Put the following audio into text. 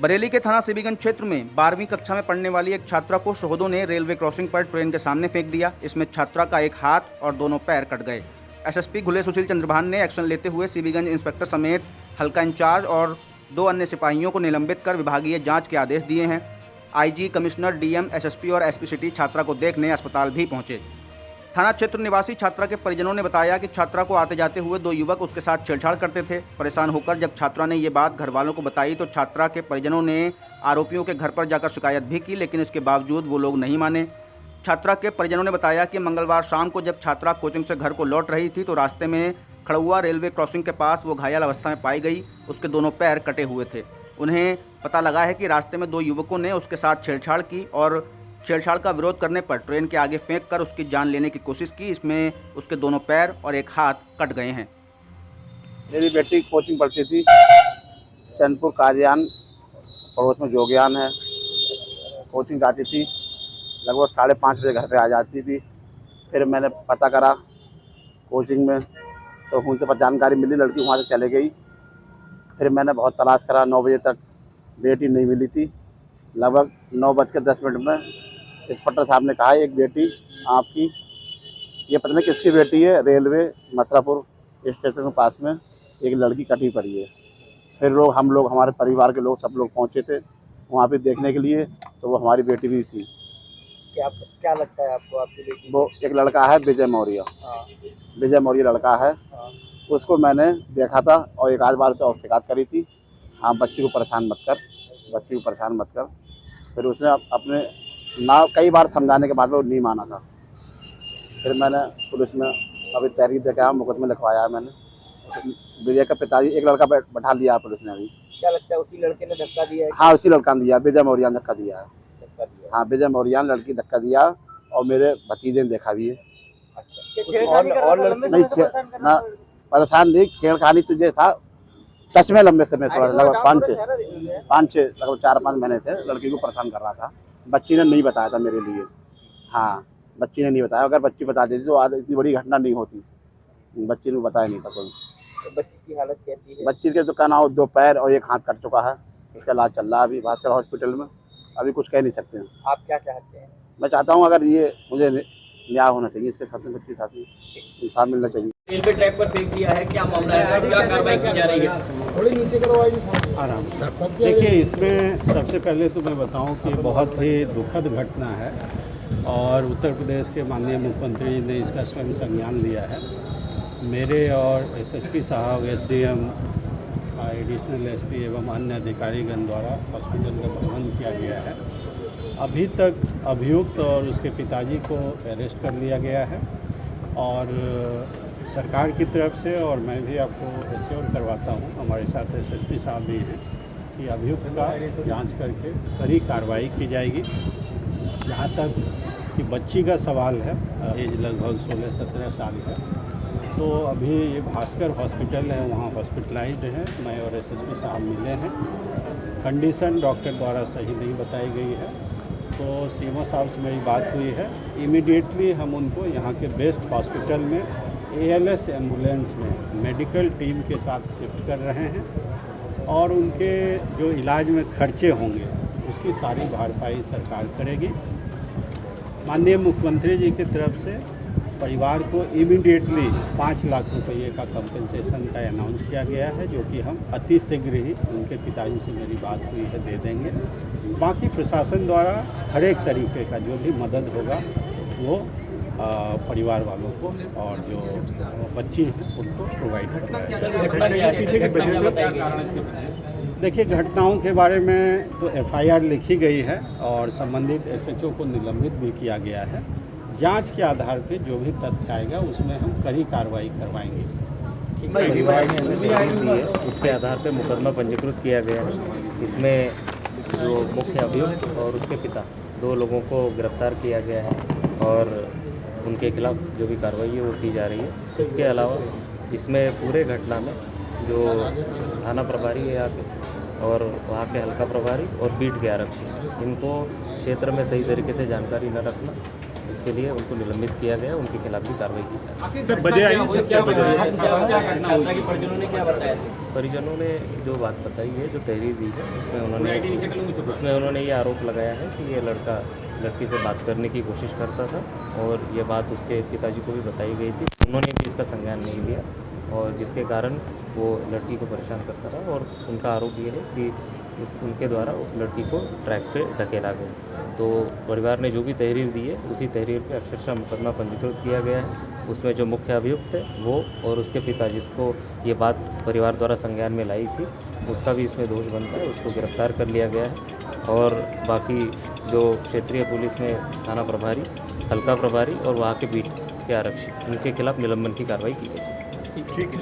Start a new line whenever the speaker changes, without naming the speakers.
बरेली के थाना सिबीगंज क्षेत्र में 12वीं कक्षा में पढ़ने वाली एक छात्रा को शोहदों ने रेलवे क्रॉसिंग पर ट्रेन के सामने फेंक दिया। इसमें छात्रा का एक हाथ और दोनों पैर कट गए। एसएसपी घुले सुशील चंद्रभान ने एक्शन लेते हुए सिबीगंज इंस्पेक्टर समेत हल्का इंचार्ज और 2 अन्य सिपाहियों को निलंबित कर विभागीय जांच के आदेश दिए हैं। आईजी, कमिश्नर, डीएम, एसएसपी और एसपी सिटी छात्रा को देखने अस्पताल भी पहुंचे। थाना क्षेत्र निवासी छात्रा के परिजनों ने बताया कि छात्रा को आते जाते हुए 2 युवक उसके साथ छेड़छाड़ करते थे। परेशान होकर जब छात्रा ने ये बात घर वालों को बताई तो छात्रा के परिजनों ने आरोपियों के घर पर जाकर शिकायत भी की, लेकिन इसके बावजूद वो लोग नहीं माने। छात्रा के परिजनों ने बताया कि मंगलवार शाम को जब छात्रा कोचिंग से घर को लौट रही थी तो रास्ते में खड़ुआ रेलवे क्रॉसिंग के पास वो घायल अवस्था में पाई गई। उसके दोनों पैर कटे हुए थे। उन्हें पता लगा है कि रास्ते में 2 युवकों ने उसके साथ छेड़छाड़ की और छेड़छाड़ का विरोध करने पर ट्रेन के आगे फेंक कर उसकी जान लेने की कोशिश की। इसमें उसके दोनों पैर और एक हाथ कट गए हैं।
मेरी बेटी कोचिंग पढ़ती थी, चंदपुर कादियान पड़ोस में जोगियान है। कोचिंग जाती थी, लगभग 5:30 बजे घर पे आ जाती थी। फिर मैंने पता करा कोचिंग में तो उनसे पर जानकारी मिली, लड़की वहाँ से चले गई। फिर मैंने बहुत तलाश करा, 9 बजे तक बेटी नहीं मिली थी। लगभग 9:10 में इंस्पेक्टर साहब ने कहा एक बेटी आपकी, ये पता नहीं किसकी बेटी है, रेलवे मथुरापुर स्टेशन के पास में एक लड़की कटी पड़ी है। फिर हम लोग हमारे परिवार के लोग सब लोग पहुंचे थे वहाँ पे देखने के लिए, तो वो हमारी बेटी भी थी।
क्या लगता है आपको आपकी बेटी?
वो एक लड़का है विजय मौर्य। विजय मौर्य लड़का है। उसको मैंने देखा था और एक आध बार से और शिकायत करी थी, हाँ बच्ची को परेशान मत कर, बच्ची को परेशान मत कर। फिर उसने अपने ना कई बार समझाने के बाद वो नहीं माना था। फिर मैंने पुलिस में अभी तहरीर दे के आया, मुकदमा लिखवाया है मैंने। विजय का पिताजी एक लड़का बैठा लिया है पुलिस ने अभी।
क्या लगता है उसी लड़के ने धक्का दिया है?
हाँ उसी लड़का ने दिया, विजय मौर्य ने धक्का दिया है। हाँ विजय मौर्य ने लड़की धक्का दिया और मेरे भतीजे ने देखा भी है। नहीं परेशान नहीं, छेड़खानी तुझे था सच में लंबे समय से, लगभग 5-6 लगभग 4-5 महीने से लड़की को परेशान कर रहा था। बच्ची ने नहीं बताया था मेरे लिए। हाँ बच्ची ने नहीं बताया, अगर बच्ची बता देती तो आज इतनी बड़ी घटना नहीं होती। बच्ची ने बताया नहीं था कोई।
तो बच्ची की हालत कैसी है?
बच्ची के तो का नाम 2 पैर और एक हाथ कट चुका है। उसका इलाज चल रहा है अभी भास्कर हॉस्पिटल में। अभी कुछ कह नहीं सकते हैं।
आप क्या चाहते हैं?
मैं चाहता हूँ अगर ये मुझे न्याय होना चाहिए, इसके साथ में बच्ची के साथ में इंसाफ मिलना चाहिए।
रेलवे ट्रैक पर फेंक दिया है, क्या मामला है, क्या कार्रवाई की जा रही है?
थोड़ी नीचे करवाइए आराम।
देखिए इसमें सबसे पहले तो मैं बताऊं कि बहुत ही दुखद घटना है और उत्तर प्रदेश के माननीय मुख्यमंत्री ने इसका स्वयं संज्ञान लिया है। मेरे और एसएसपी साहब, एसडीएम, एडिशनल एसपी एवं अन्य अधिकारीगण द्वारा हॉस्पिटल का प्रबंध किया गया है। अभी तक अभियुक्त और उसके पिताजी को अरेस्ट कर लिया गया है और सरकार की तरफ से, और मैं भी आपको एश्योर करवाता हूँ, हमारे साथ एसएसपी साहब भी हैं, कि अभियुक्त का जांच करके कड़ी कार्रवाई की जाएगी। जहाँ तक कि बच्ची का सवाल है, एज लगभग 16-17 साल है, तो अभी ये भास्कर हॉस्पिटल है, वहाँ हॉस्पिटलाइज्ड है। मैं और एसएसपी साहब मिले हैं। कंडीशन डॉक्टर द्वारा सही नहीं बताई गई है, तो सीएमओ साहब से मेरी बात हुई है। इमीडिएटली हम उनको यहाँ के बेस्ट हॉस्पिटल में एएलएस एम्बुलेंस में मेडिकल टीम के साथ शिफ्ट कर रहे हैं और उनके जो इलाज में खर्चे होंगे उसकी सारी भरपाई सरकार करेगी। माननीय मुख्यमंत्री जी की तरफ से परिवार को इमीडिएटली 5 लाख रुपये का कंपनसेशन का अनाउंस किया गया है, जो कि हम अति शीघ्र ही उनके पिताजी से मेरी बात हुई है दे देंगे। बाकी प्रशासन द्वारा हर एक तरीके का जो भी मदद होगा वो परिवार वालों को और जो बच्ची हैं उनको प्रोवाइड करना है। देखिए घटनाओं के बारे में तो एफआईआर लिखी गई है और संबंधित एसएचओ को निलंबित भी किया गया है। जांच के आधार पे जो भी तथ्य आएगा उसमें हम कड़ी कार्रवाई करवाएंगे।
उसके आधार पे मुकदमा पंजीकृत किया गया है। इसमें जो मुख्य अभियुक्त और उसके पिता 2 लोगों को गिरफ्तार किया गया है और उनके खिलाफ जो भी कार्रवाई है वो की जा रही है। इसके अलावा इसमें पूरे घटना में जो थाना प्रभारी है यहाँ के और वहाँ के हल्का प्रभारी और बीट के आरक्षी, इनको क्षेत्र में सही तरीके से जानकारी न रखना, इसके लिए उनको निलंबित किया गया, उनके खिलाफ भी कार्रवाई की जा रही है।
सर बजे आई सर क्या बजे आई?
छात्रा की परिजनों ने क्या बताया?
परिजनों ने जो बात बताई है, जो तहरीर दी है, उसमें उन्होंने ये आरोप लगाया है कि ये लड़का लड़की से बात करने की कोशिश करता था और ये बात उसके पिताजी को भी बताई गई थी। उन्होंने भी इसका संज्ञान नहीं लिया और जिसके कारण वो लड़की को परेशान करता रहा और उनका आरोप ये है कि उनके द्वारा लड़की को ट्रैक पे धकेला गया। तो परिवार ने जो भी तहरीर दी है, उसी तहरीर पे अक्षरशः मुकदमा पंजीकृत किया गया है। उसमें जो मुख्य अभियुक्त है वो और उसके पिता जिसको ये बात परिवार द्वारा संज्ञान में लाई थी, उसका भी इसमें दोष बनता है, उसको गिरफ्तार कर लिया गया है। और बाकी जो क्षेत्रीय पुलिस में थाना प्रभारी, हल्का प्रभारी और वहाँ के बीट के आरक्षी, उनके खिलाफ निलंबन की कार्रवाई की गई है।
ठीक है।